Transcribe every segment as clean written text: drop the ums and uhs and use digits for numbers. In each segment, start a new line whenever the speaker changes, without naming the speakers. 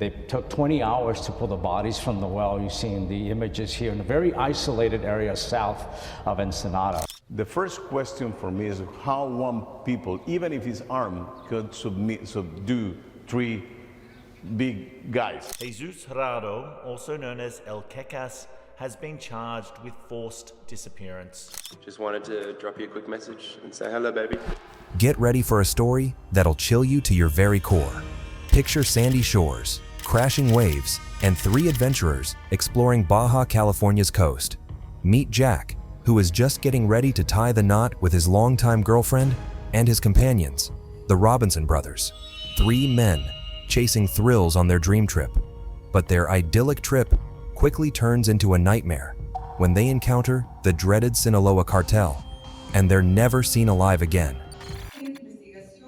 they took 20 hours to pull the bodies from the well. You see in the images here in a very isolated area south of Ensenada.
The first question for me is how one people, even if he's armed, could subdue three big guys.
Jesus Rado, also known as El Quecas, has been charged with forced disappearance.
Just wanted to drop you a quick message and say hello, baby.
Get ready for a story that'll chill you to your very core. Picture sandy shores, crashing waves, and three adventurers exploring Baja California's coast. Meet Jack, who is just getting ready to tie the knot with his longtime girlfriend, and his companions, the Robinson brothers. Three men chasing thrills on their dream trip. But their idyllic trip quickly turns into a nightmare when they encounter the dreaded Sinaloa Cartel, and they're never seen alive again.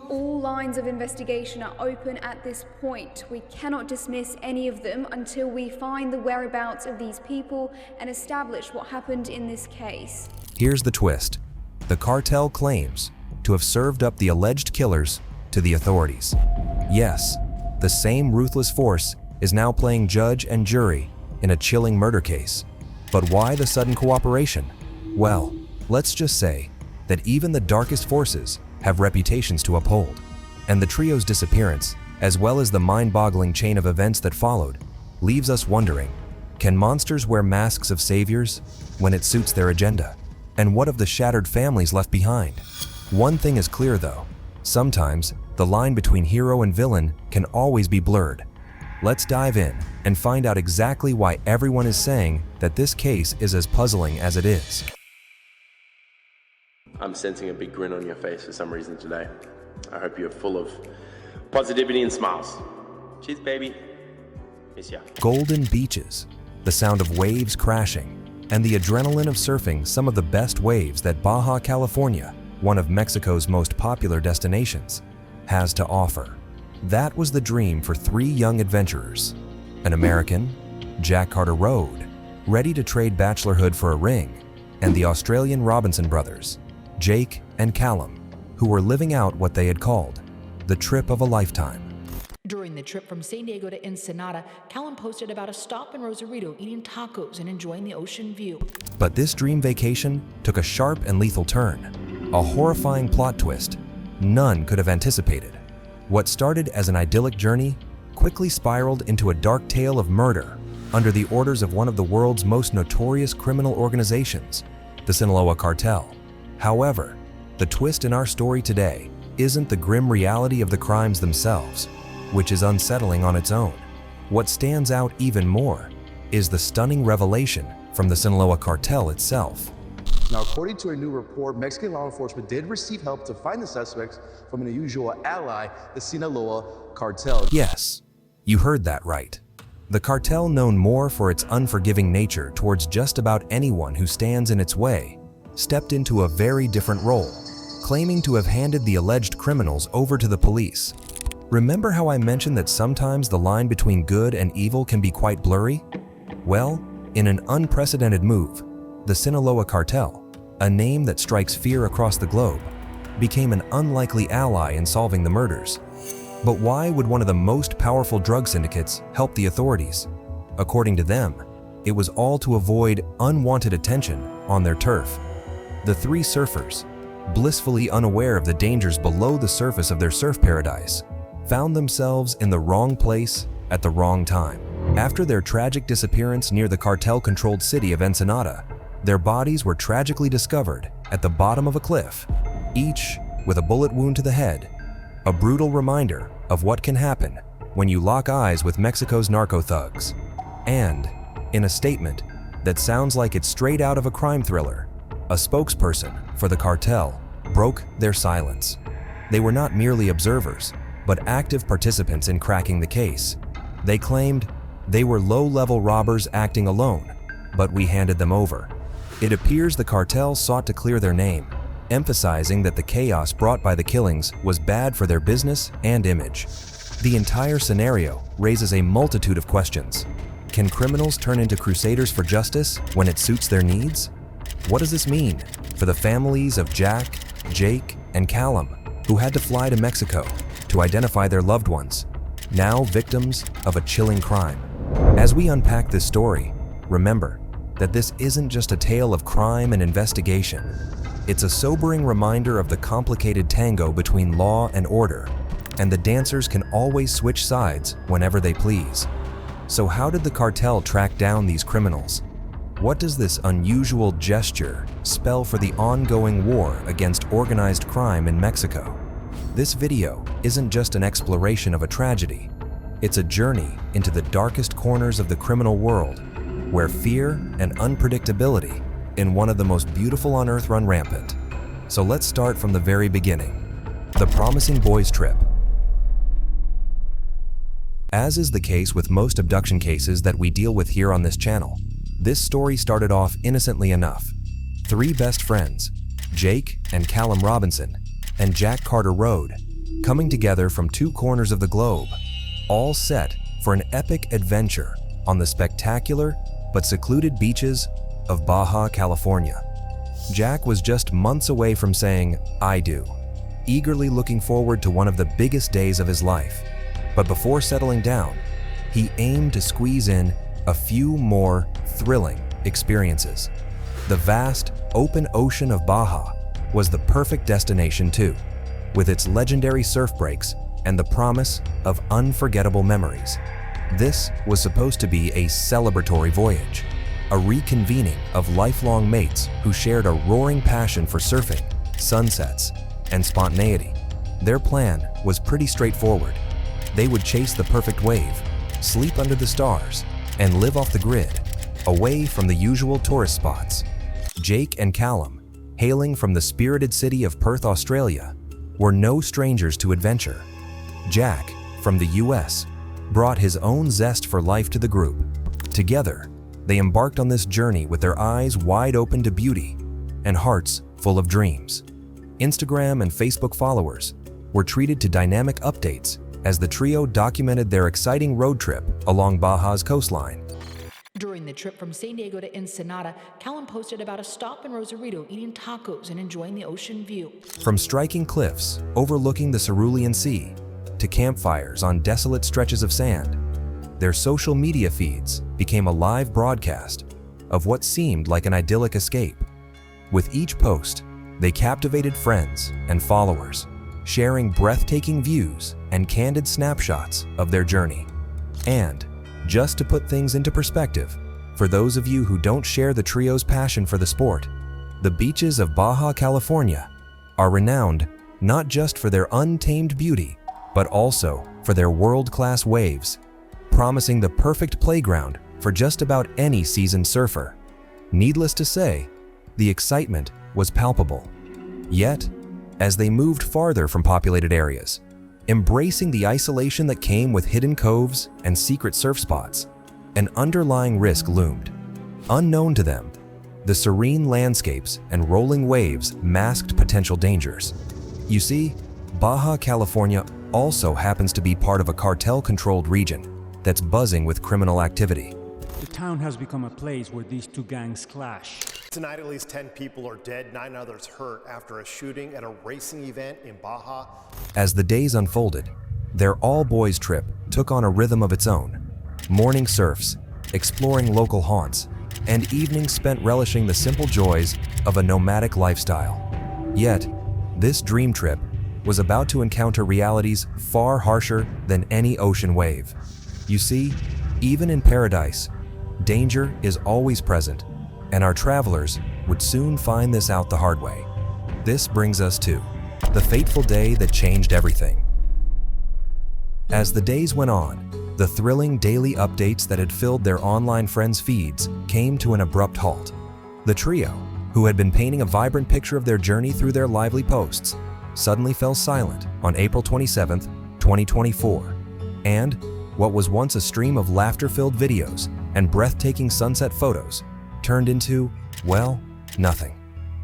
All lines of investigation are open at this point. We cannot dismiss any of them until we find the whereabouts of these people and establish what happened in this case.
Here's the twist. The cartel claims to have served up the alleged killers to the authorities. Yes, the same ruthless force is now playing judge and jury in a chilling murder case. But why the sudden cooperation? Well, let's just say that even the darkest forces have reputations to uphold. And the trio's disappearance, as well as the mind-boggling chain of events that followed, leaves us wondering, can monsters wear masks of saviors when it suits their agenda? And what of the shattered families left behind? One thing is clear though, sometimes the line between hero and villain can always be blurred. Let's dive in and find out exactly why everyone is saying that this case is as puzzling as it is.
I'm sensing a big grin on your face for some reason today. I hope you're full of positivity and smiles. Cheers, baby. Miss ya.
Golden beaches, the sound of waves crashing, and the adrenaline of surfing some of the best waves that Baja California, one of Mexico's most popular destinations, has to offer. That was the dream for three young adventurers. An American, Jack Carter Road, ready to trade bachelorhood for a ring, and the Australian Robinson brothers, Jake and Callum, who were living out what they had called the trip of a lifetime.
During the trip from San Diego to Ensenada, Callum posted about a stop in Rosarito eating tacos and enjoying the ocean view.
But this dream vacation took a sharp and lethal turn, a horrifying plot twist none could have anticipated. What started as an idyllic journey quickly spiraled into a dark tale of murder under the orders of one of the world's most notorious criminal organizations, the Sinaloa Cartel. However, the twist in our story today isn't the grim reality of the crimes themselves, which is unsettling on its own. What stands out even more is the stunning revelation from the Sinaloa Cartel itself.
Now, according to a new report, Mexican law enforcement did receive help to find the suspects from an unusual ally, the Sinaloa Cartel.
Yes, you heard that right. The cartel, known more for its unforgiving nature towards just about anyone who stands in its way, stepped into a very different role, claiming to have handed the alleged criminals over to the police. Remember how I mentioned that sometimes the line between good and evil can be quite blurry? Well, in an unprecedented move, the Sinaloa Cartel, a name that strikes fear across the globe, became an unlikely ally in solving the murders. But why would one of the most powerful drug syndicates help the authorities? According to them, it was all to avoid unwanted attention on their turf. The three surfers, blissfully unaware of the dangers below the surface of their surf paradise, found themselves in the wrong place at the wrong time. After their tragic disappearance near the cartel-controlled city of Ensenada, their bodies were tragically discovered at the bottom of a cliff, each with a bullet wound to the head, a brutal reminder of what can happen when you lock eyes with Mexico's narco thugs. And, in a statement that sounds like it's straight out of a crime thriller, a spokesperson for the cartel broke their silence. They were not merely observers, but active participants in cracking the case. They claimed they were low-level robbers acting alone, but we handed them over. It appears the cartel sought to clear their name, emphasizing that the chaos brought by the killings was bad for their business and image. The entire scenario raises a multitude of questions. Can criminals turn into crusaders for justice when it suits their needs? What does this mean for the families of Jack, Jake, and Callum, who had to fly to Mexico to identify their loved ones? now victims of a chilling crime. As we unpack this story, remember that this isn't just a tale of crime and investigation. It's a sobering reminder of the complicated tango between law and order, and the dancers can always switch sides whenever they please. So how did the cartel track down these criminals? What does this unusual gesture spell for the ongoing war against organized crime in Mexico? This video isn't just an exploration of a tragedy. It's a journey into the darkest corners of the criminal world, where fear and unpredictability in one of the most beautiful on earth run rampant. So let's start from the very beginning. The Promising Boys Trip. As is the case with most abduction cases that we deal with here on this channel, this story started off innocently enough. Three best friends, Jake and Callum Robinson and Jack Carter Road, coming together from two corners of the globe, all set for an epic adventure on the spectacular but secluded beaches of Baja California. Jack was just months away from saying, "I do," eagerly looking forward to one of the biggest days of his life. But before settling down, he aimed to squeeze in a few more thrilling experiences. The vast, open ocean of Baja was the perfect destination too, with its legendary surf breaks and the promise of unforgettable memories. This was supposed to be a celebratory voyage, a reconvening of lifelong mates who shared a roaring passion for surfing, sunsets, and spontaneity. Their plan was pretty straightforward. They would chase the perfect wave, sleep under the stars, and live off the grid, away from the usual tourist spots. Jake and Callum, hailing from the spirited city of Perth, Australia, were no strangers to adventure. Jack, from the US, brought his own zest for life to the group. Together, they embarked on this journey with their eyes wide open to beauty and hearts full of dreams. Instagram and Facebook followers were treated to dynamic updates as the trio documented their exciting road trip along Baja's coastline.
During the trip from San Diego to Ensenada, Callum posted about a stop in Rosarito eating tacos and enjoying the ocean view.
From striking cliffs overlooking the Cerulean Sea to campfires on desolate stretches of sand, their social media feeds became a live broadcast of what seemed like an idyllic escape. With each post, they captivated friends and followers, sharing breathtaking views and candid snapshots of their journey. And, just to put things into perspective, for those of you who don't share the trio's passion for the sport, the beaches of Baja California are renowned not just for their untamed beauty, but also for their world-class waves, promising the perfect playground for just about any seasoned surfer. Needless to say, the excitement was palpable. Yet, as they moved farther from populated areas, embracing the isolation that came with hidden coves and secret surf spots, an underlying risk loomed. Unknown to them, the serene landscapes and rolling waves masked potential dangers. You see, Baja California also happens to be part of a cartel-controlled region that's buzzing with criminal activity.
The town has become a place where these two gangs clash.
Tonight, at least 10 people are dead, 9 others hurt after a shooting at a racing event in Baja.
As the days unfolded, their all-boys trip took on a rhythm of its own. Morning surfs, exploring local haunts, and evenings spent relishing the simple joys of a nomadic lifestyle. Yet, this dream trip was about to encounter realities far harsher than any ocean wave. You see, even in paradise, danger is always present, and our travelers would soon find this out the hard way. This brings us to the fateful day that changed everything. As the days went on, the thrilling daily updates that had filled their online friends' feeds came to an abrupt halt. The trio, who had been painting a vibrant picture of their journey through their lively posts, suddenly fell silent on April 27, 2024, and what was once a stream of laughter-filled videos and breathtaking sunset photos turned into, well, nothing.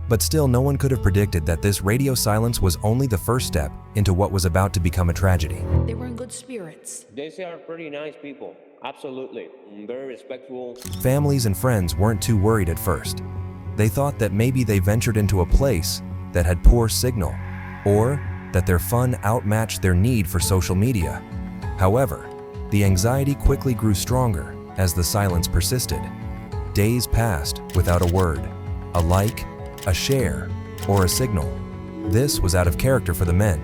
But still, no one could have predicted that this radio silence was only the first step into what was about to become a tragedy.
They were in good spirits.
They are pretty nice people, absolutely, very respectful.
Families and friends weren't too worried at first. They thought that maybe they ventured into a place that had poor signal, or that their fun outmatched their need for social media. However, the anxiety quickly grew stronger as the silence persisted. Days passed without a word, a like, a share, or a signal. This was out of character for the men,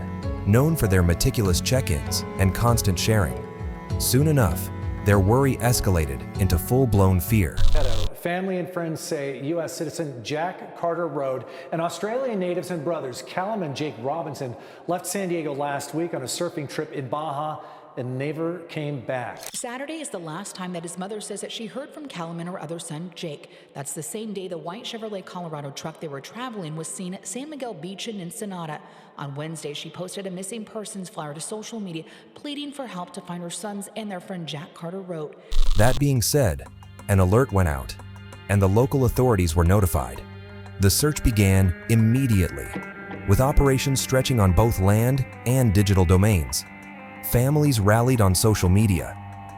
known for their meticulous check-ins and constant sharing. Soon enough, their worry escalated into full-blown fear.
Family and friends say U.S. citizen Jack Carter Road and Australian natives and brothers Callum and Jake Robinson left San Diego last week on a surfing trip in Baja and never came back.
Saturday is the last time that his mother says that she heard from Callum and her other son, Jake. That's the same day the white Chevrolet Colorado truck they were traveling was seen at San Miguel Beach in Ensenada. On Wednesday, she posted a missing persons flyer to social media, pleading for help to find her sons and their friend Jack Carter Road.
That being said, an alert went out, and the local authorities were notified. The search began immediately, with operations stretching on both land and digital domains. Families rallied on social media,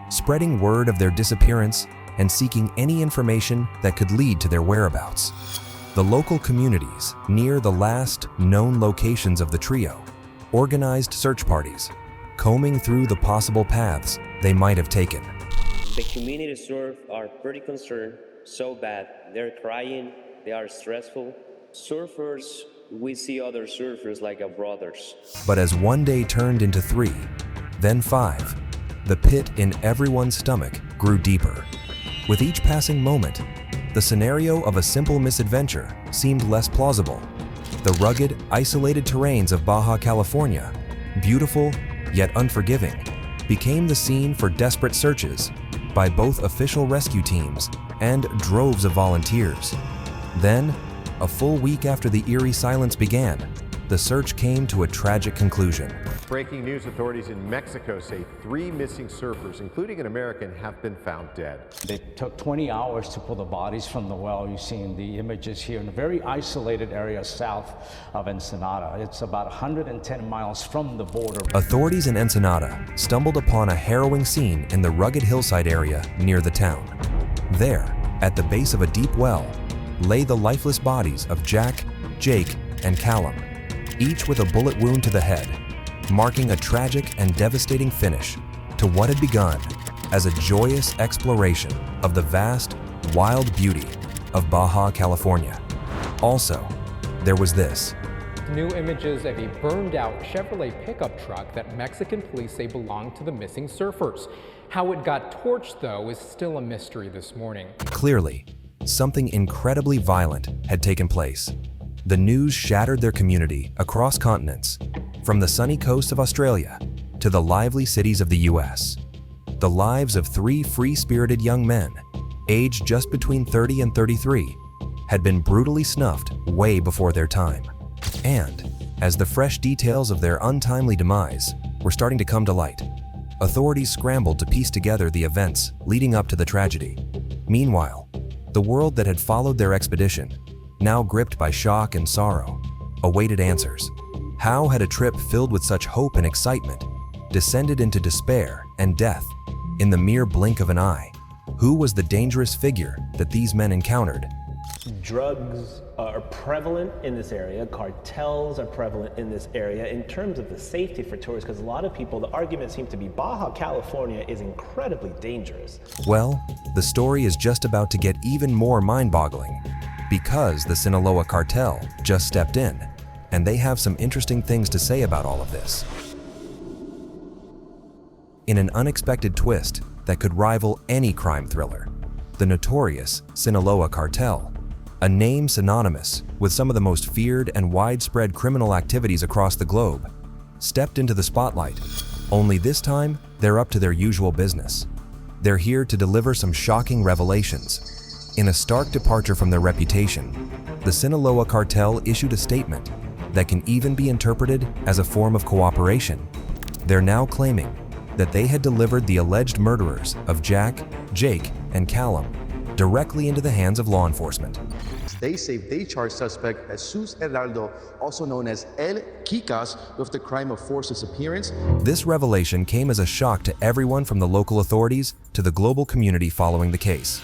spreading word of their disappearance and seeking any information that could lead to their whereabouts. The local communities near the last known locations of the trio organized search parties, combing through the possible paths they might have taken.
The community surf are pretty concerned, so bad. They're crying, they are stressful. Surfers, we see other surfers like our brothers.
But as one day turned into 3, then 5, the pit in everyone's stomach grew deeper. With each passing moment, the scenario of a simple misadventure seemed less plausible. The rugged, isolated terrains of Baja California, beautiful yet unforgiving, became the scene for desperate searches by both official rescue teams and droves of volunteers. Then, a full week after the eerie silence began, the search came to a tragic conclusion.
Breaking news, authorities in Mexico say 3 missing surfers, including an American, have been found dead.
It took 20 hours to pull the bodies from the well. You're seeing the images here in a very isolated area south of Ensenada. It's about 110 miles from the border.
Authorities in Ensenada stumbled upon a harrowing scene in the rugged hillside area near the town. There, at the base of a deep well, lay the lifeless bodies of Jack, Jake, and Callum, each with a bullet wound to the head, marking a tragic and devastating finish to what had begun as a joyous exploration of the vast, wild beauty of Baja California. Also, there was this.
New images of a burned-out Chevrolet pickup truck that Mexican police say belonged to the missing surfers. How it got torched, though, is still a mystery this morning.
Clearly, something incredibly violent had taken place. The news shattered their community across continents, from the sunny coast of Australia to the lively cities of the US. The lives of 3 free-spirited young men, aged just between 30 and 33, had been brutally snuffed way before their time. And, as the fresh details of their untimely demise were starting to come to light, authorities scrambled to piece together the events leading up to the tragedy. Meanwhile, the world that had followed their expedition, now gripped by shock and sorrow, awaited answers. How had a trip filled with such hope and excitement descended into despair and death in the mere blink of an eye? Who was the dangerous figure that these men encountered?
Drugs are prevalent in this area, cartels are prevalent in this area in terms of the safety for tourists, because a lot of people, the argument seems to be Baja California is incredibly dangerous.
Well, the story is just about to get even more mind-boggling, because the Sinaloa Cartel just stepped in, and they have some interesting things to say about all of this. In an unexpected twist that could rival any crime thriller, the notorious Sinaloa Cartel, a name synonymous with some of the most feared and widespread criminal activities across the globe, stepped into the spotlight. Only this time, they're up to their usual business. They're here to deliver some shocking revelations. In a stark departure from their reputation, the Sinaloa Cartel issued a statement that can even be interpreted as a form of cooperation. They're now claiming that they had delivered the alleged murderers of Jack, Jake, and Callum directly into the hands of law enforcement.
They say they charge suspect Jesus Heraldo, also known as El Kikas, with the crime of forced disappearance.
This revelation came as a shock to everyone from the local authorities to the global community following the case.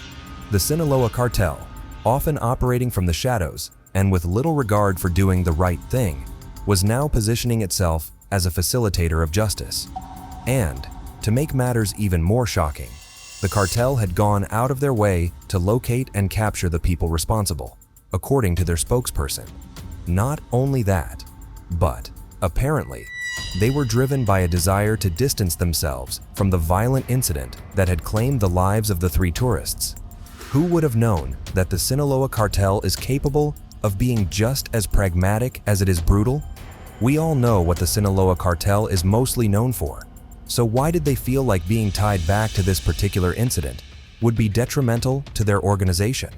The Sinaloa Cartel, often operating from the shadows and with little regard for doing the right thing, was now positioning itself as a facilitator of justice. And, To make matters even more shocking, the cartel had gone out of their way to locate and capture the people responsible, according to their spokesperson. Not only that, but apparently, they were driven by a desire to distance themselves from the violent incident that had claimed the lives of the 3 tourists. Who would have known that the Sinaloa Cartel is capable of being just as pragmatic as it is brutal? We all know what the Sinaloa Cartel is mostly known for, so why did they feel like being tied back to this particular incident would be detrimental to their organization?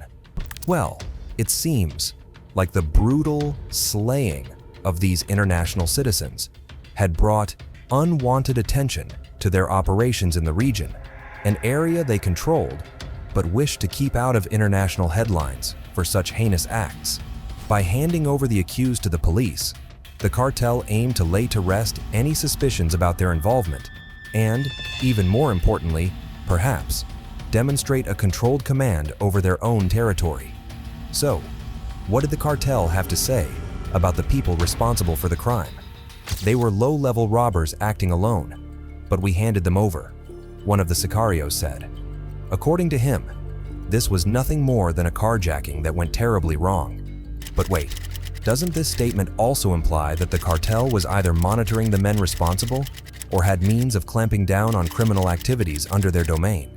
Well, it seems like the brutal slaying of these international citizens had brought unwanted attention to their operations in the region, an area they controlled but wished to keep out of international headlines for such heinous acts. By handing over the accused to the police, the cartel aimed to lay to rest any suspicions about their involvement and, even more importantly, perhaps, demonstrate a controlled command over their own territory. So, what did the cartel have to say about the people responsible for the crime? They were low-level robbers acting alone, but we handed them over, one of the sicarios said. According to him, this was nothing more than a carjacking that went terribly wrong. But wait, doesn't this statement also imply that the cartel was either monitoring the men responsible or had means of clamping down on criminal activities under their domain?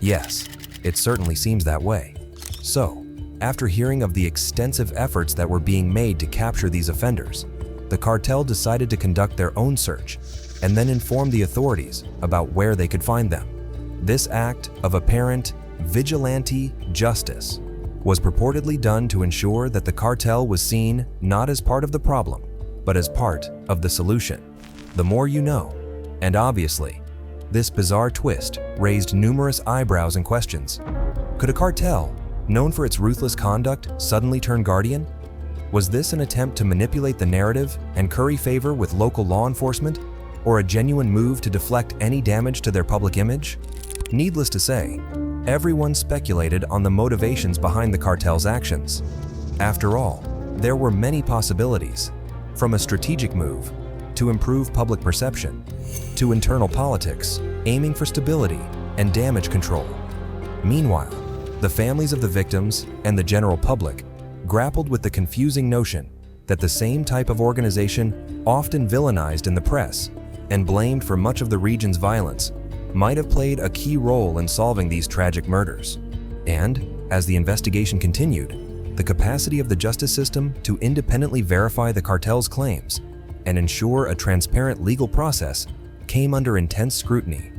Yes, it certainly seems that way. So, after hearing of the extensive efforts that were being made to capture these offenders, the cartel decided to conduct their own search and then inform the authorities about where they could find them. This act of apparent vigilante justice was purportedly done to ensure that the cartel was seen not as part of the problem, but as part of the solution. The more you know, and obviously, this bizarre twist raised numerous eyebrows and questions. Could a cartel, known for its ruthless conduct, suddenly turn guardian? Was this an attempt to manipulate the narrative and curry favor with local law enforcement, or a genuine move to deflect any damage to their public image? Needless to say, everyone speculated on the motivations behind the cartel's actions. After all, there were many possibilities, from a strategic move to improve public perception, to internal politics, aiming for stability and damage control. Meanwhile, the families of the victims and the general public grappled with the confusing notion that the same type of organization, often villainized in the press and blamed for much of the region's violence, might have played a key role in solving these tragic murders. And, as the investigation continued, the capacity of the justice system to independently verify the cartel's claims and ensure a transparent legal process came under intense scrutiny.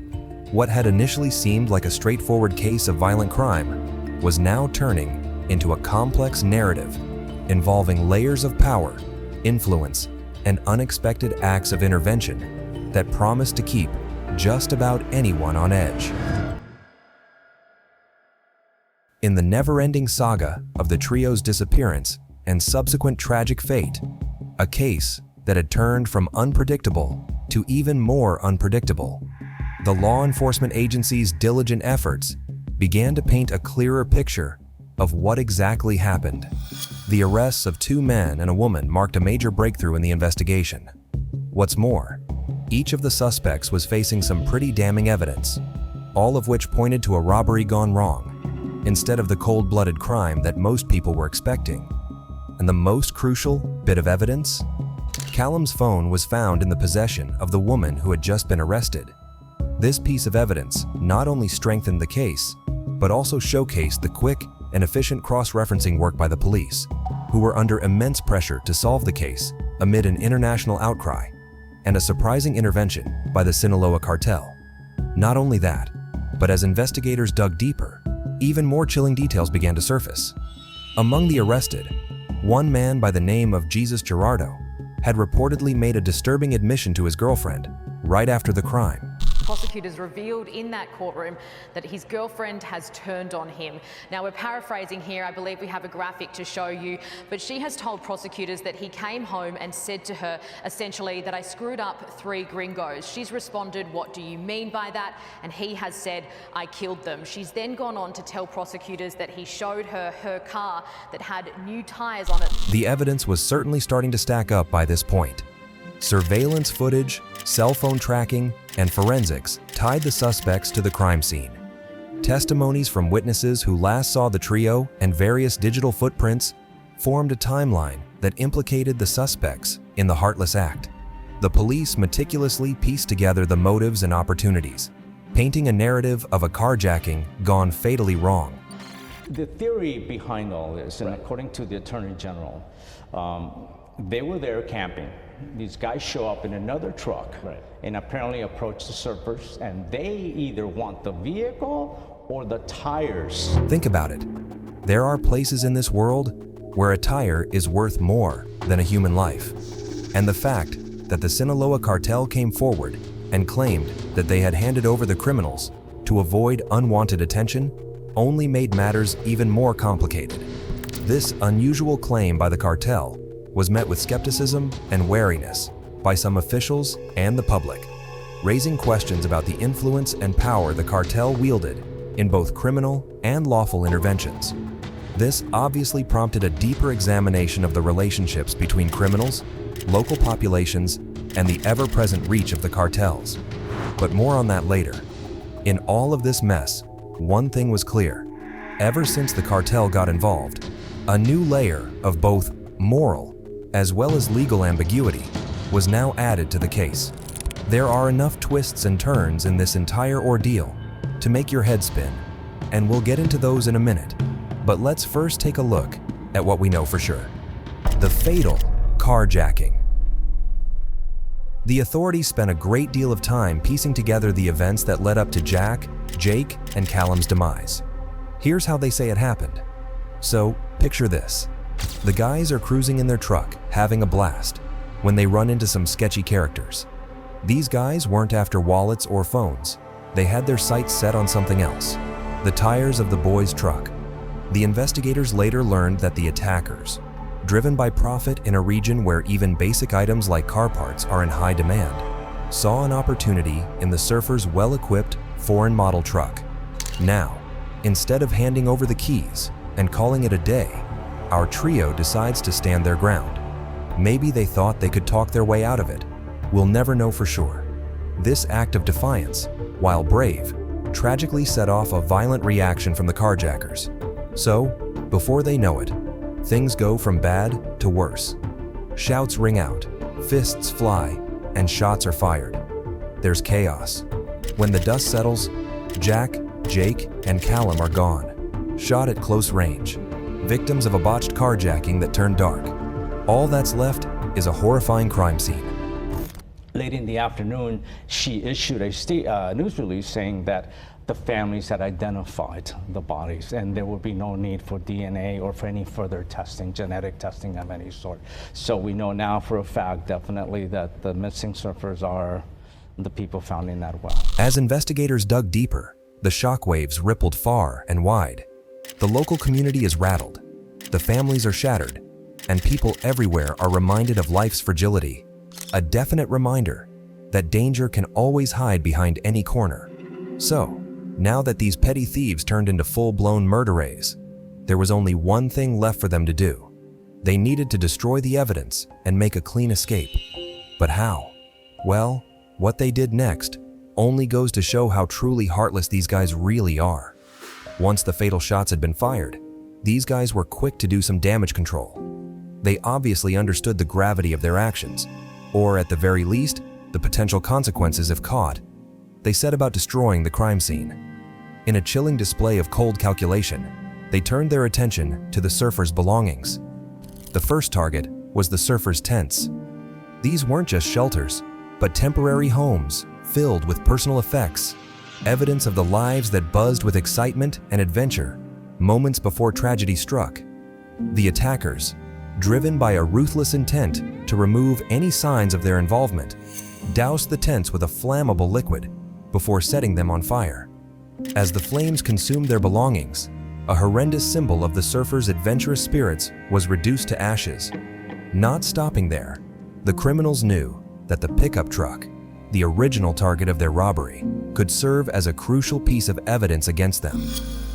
What had initially seemed like a straightforward case of violent crime was now turning into a complex narrative involving layers of power, influence, and unexpected acts of intervention that promised to keep just about anyone on edge. In the never-ending saga of the trio's disappearance and subsequent tragic fate, a case that had turned from unpredictable to even more unpredictable, the law enforcement agency's diligent efforts began to paint a clearer picture of what exactly happened. The arrests of 2 men and a woman marked a major breakthrough in the investigation. What's more, each of the suspects was facing some pretty damning evidence, all of which pointed to a robbery gone wrong, instead of the cold-blooded crime that most people were expecting. And the most crucial bit of evidence? Callum's phone was found in the possession of the woman who had just been arrested. This piece of evidence not only strengthened the case, but also showcased the quick and efficient cross-referencing work by the police, who were under immense pressure to solve the case amid an international outcry and a surprising intervention by the Sinaloa Cartel. Not only that, but as investigators dug deeper, even more chilling details began to surface. Among the arrested, one man by the name of Jesus Gerardo had reportedly made a disturbing admission to his girlfriend right after the crime.
Prosecutors revealed in that courtroom that his girlfriend has turned on him. Now, we're paraphrasing here. I believe we have a graphic to show you, but she has told prosecutors that he came home and said to her, essentially, that I screwed up 3 gringos. She's responded, "What do you mean by that?" And he has said, "I killed them." She's then gone on to tell prosecutors that he showed her car that had new tires on it.
The evidence was certainly starting to stack up by this point. Surveillance footage, cell phone tracking, and forensics tied the suspects to the crime scene. Testimonies from witnesses who last saw the trio and various digital footprints formed a timeline that implicated the suspects in the heartless act. The police meticulously pieced together the motives and opportunities, painting a narrative of a carjacking gone fatally wrong.
The theory behind all this, and according to the Attorney General, they were there camping. These guys show up in another truck and apparently approach the surfers, and they either want the vehicle or the tires.
Think about it. There are places in this world where a tire is worth more than a human life. And the fact that the Sinaloa Cartel came forward and claimed that they had handed over the criminals to avoid unwanted attention only made matters even more complicated. This unusual claim by the cartel was met with skepticism and wariness by some officials and the public, raising questions about the influence and power the cartel wielded in both criminal and lawful interventions. This obviously prompted a deeper examination of the relationships between criminals, local populations, and the ever-present reach of the cartels. But more on that later. In all of this mess, one thing was clear. Ever since the cartel got involved, a new layer of both moral as well as legal ambiguity was now added to the case. There are enough twists and turns in this entire ordeal to make your head spin, and we'll get into those in a minute. But let's first take a look at what we know for sure. The fatal carjacking. The authorities spent a great deal of time piecing together the events that led up to Jack, Jake, and Callum's demise. Here's how they say it happened. So, picture this. The guys are cruising in their truck, having a blast, when they run into some sketchy characters. These guys weren't after wallets or phones. They had their sights set on something else: the tires of the boys' truck. The investigators later learned that the attackers, driven by profit in a region where even basic items like car parts are in high demand, saw an opportunity in the surfers' well-equipped foreign model truck. Now, instead of handing over the keys and calling it a day, our trio decides to stand their ground. Maybe they thought they could talk their way out of it. We'll never know for sure. This act of defiance, while brave, tragically set off a violent reaction from the carjackers. So, before they know it, things go from bad to worse. Shouts ring out, fists fly, and shots are fired. There's chaos. When the dust settles, Jack, Jake, and Callum are gone, shot at close range, victims of a botched carjacking that turned dark. All that's left is a horrifying crime scene.
Late in the afternoon, she issued a news release saying that the families had identified the bodies and there would be no need for DNA or for any further testing, genetic testing of any sort. So we know now for a fact, definitely, that the missing surfers are the people found in that well.
As investigators dug deeper, the shockwaves rippled far and wide. The local community is rattled, the families are shattered, and people everywhere are reminded of life's fragility. A definite reminder that danger can always hide behind any corner. So, now that these petty thieves turned into full-blown murderers, there was only one thing left for them to do. They needed to destroy the evidence and make a clean escape. But how? Well, what they did next only goes to show how truly heartless these guys really are. Once the fatal shots had been fired, these guys were quick to do some damage control. They obviously understood the gravity of their actions, or at the very least, the potential consequences if caught. They set about destroying the crime scene. In a chilling display of cold calculation, they turned their attention to the surfers' belongings. The first target was the surfers' tents. These weren't just shelters, but temporary homes filled with personal effects, evidence of the lives that buzzed with excitement and adventure moments before tragedy struck. The attackers, driven by a ruthless intent to remove any signs of their involvement, doused the tents with a flammable liquid before setting them on fire. As the flames consumed their belongings, a horrendous symbol of the surfers' adventurous spirits was reduced to ashes. Not stopping there, the criminals knew that the pickup truck, the original target of their robbery, could serve as a crucial piece of evidence against them.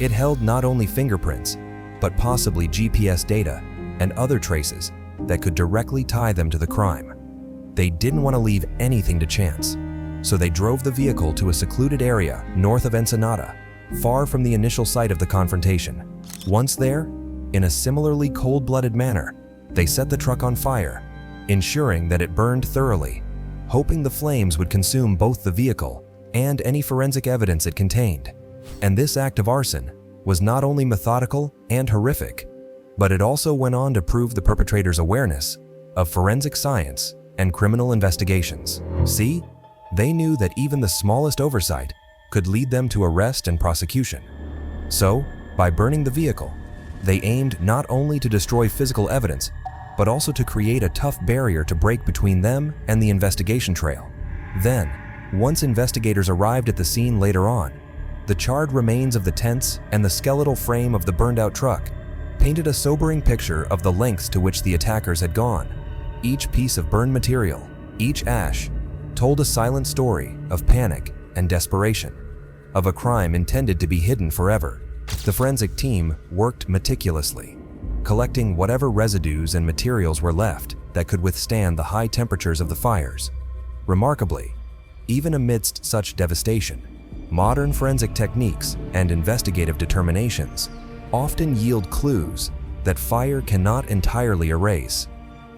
It held not only fingerprints, but possibly GPS data and other traces that could directly tie them to the crime. They didn't want to leave anything to chance, so they drove the vehicle to a secluded area north of Ensenada, far from the initial site of the confrontation. Once there, in a similarly cold-blooded manner, they set the truck on fire, ensuring that it burned thoroughly, hoping the flames would consume both the vehicle and any forensic evidence it contained. And this act of arson was not only methodical and horrific, but it also went on to prove the perpetrator's awareness of forensic science and criminal investigations. See, they knew that even the smallest oversight could lead them to arrest and prosecution. So, by burning the vehicle, they aimed not only to destroy physical evidence, but also to create a tough barrier to break between them and the investigation trail. Then, once investigators arrived at the scene later on, the charred remains of the tents and the skeletal frame of the burned-out truck painted a sobering picture of the lengths to which the attackers had gone. Each piece of burned material, each ash, told a silent story of panic and desperation, of a crime intended to be hidden forever. The forensic team worked meticulously, collecting whatever residues and materials were left that could withstand the high temperatures of the fires. Remarkably, even amidst such devastation, modern forensic techniques and investigative determinations often yield clues that fire cannot entirely erase.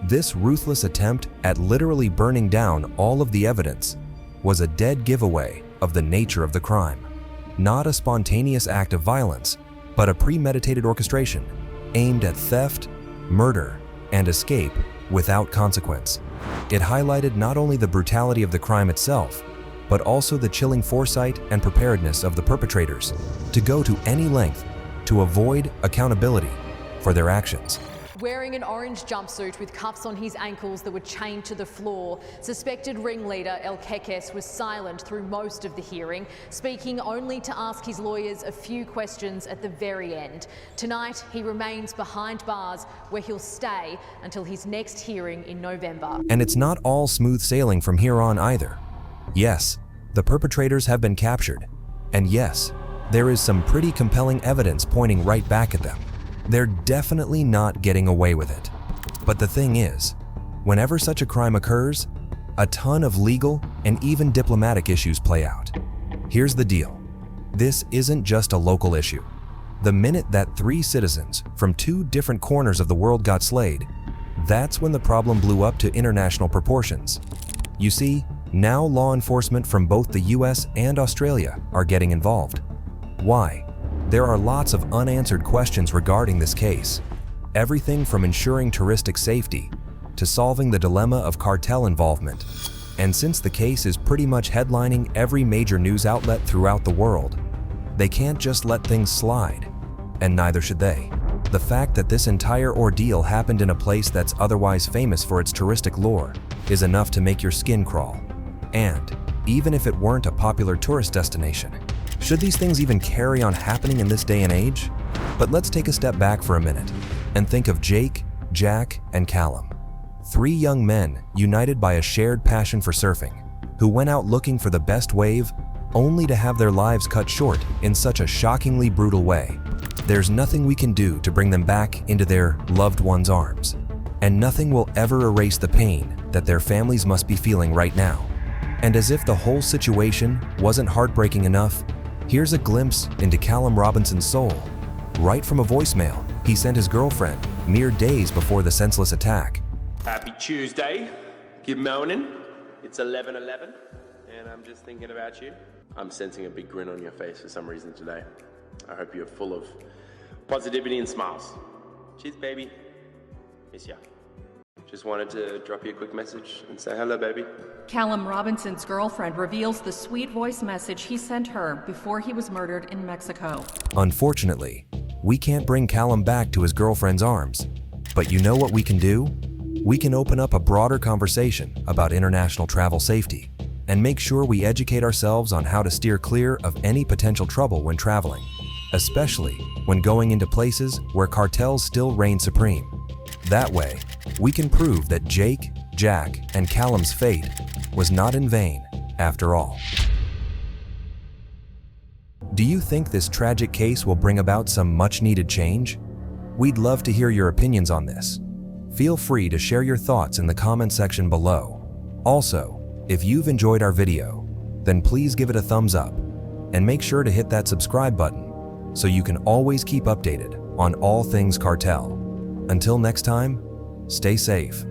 This ruthless attempt at literally burning down all of the evidence was a dead giveaway of the nature of the crime. Not a spontaneous act of violence, but a premeditated orchestration aimed at theft, murder, and escape without consequence. It highlighted not only the brutality of the crime itself, but also the chilling foresight and preparedness of the perpetrators to go to any length to avoid accountability for their actions.
Wearing an orange jumpsuit with cuffs on his ankles that were chained to the floor, suspected ringleader El Queques was silent through most of the hearing, speaking only to ask his lawyers a few questions at the very end. Tonight, he remains behind bars, where he'll stay until his next hearing in November.
And it's not all smooth sailing from here on either. Yes, the perpetrators have been captured, and yes, there is some pretty compelling evidence pointing right back at them. They're definitely not getting away with it. But the thing is, whenever such a crime occurs, a ton of legal and even diplomatic issues play out. Here's the deal. This isn't just a local issue. The minute that 3 citizens from 2 different corners of the world got slayed, that's when the problem blew up to international proportions. You see, now law enforcement from both the US and Australia are getting involved. Why? There are lots of unanswered questions regarding this case. Everything from ensuring touristic safety to solving the dilemma of cartel involvement. And since the case is pretty much headlining every major news outlet throughout the world, they can't just let things slide, and neither should they. The fact that this entire ordeal happened in a place that's otherwise famous for its touristic lore is enough to make your skin crawl. And even if it weren't a popular tourist destination, should these things even carry on happening in this day and age? But let's take a step back for a minute and think of Jake, Jack, and Callum. 3 young men united by a shared passion for surfing, who went out looking for the best wave, only to have their lives cut short in such a shockingly brutal way. There's nothing we can do to bring them back into their loved ones' arms, and nothing will ever erase the pain that their families must be feeling right now. And as if the whole situation wasn't heartbreaking enough, here's a glimpse into Callum Robinson's soul, right from a voicemail he sent his girlfriend mere days before the senseless attack.
Happy Tuesday. Good morning. It's 11:11, and I'm just thinking about you. I'm sensing a big grin on your face for some reason today. I hope you're full of positivity and smiles. Cheers, baby. Miss ya. Just wanted to drop you a quick message and say hello, baby.
Callum Robinson's girlfriend reveals the sweet voice message he sent her before he was murdered in Mexico.
Unfortunately, we can't bring Callum back to his girlfriend's arms. But you know what we can do? We can open up a broader conversation about international travel safety and make sure we educate ourselves on how to steer clear of any potential trouble when traveling, especially when going into places where cartels still reign supreme. That way, we can prove that Jake, Jack, and Callum's fate was not in vain after all. Do you think this tragic case will bring about some much-needed change? We'd love to hear your opinions on this. Feel free to share your thoughts in the comment section below. Also, if you've enjoyed our video, then please give it a thumbs up and make sure to hit that subscribe button so you can always keep updated on all things cartel. Until next time, stay safe.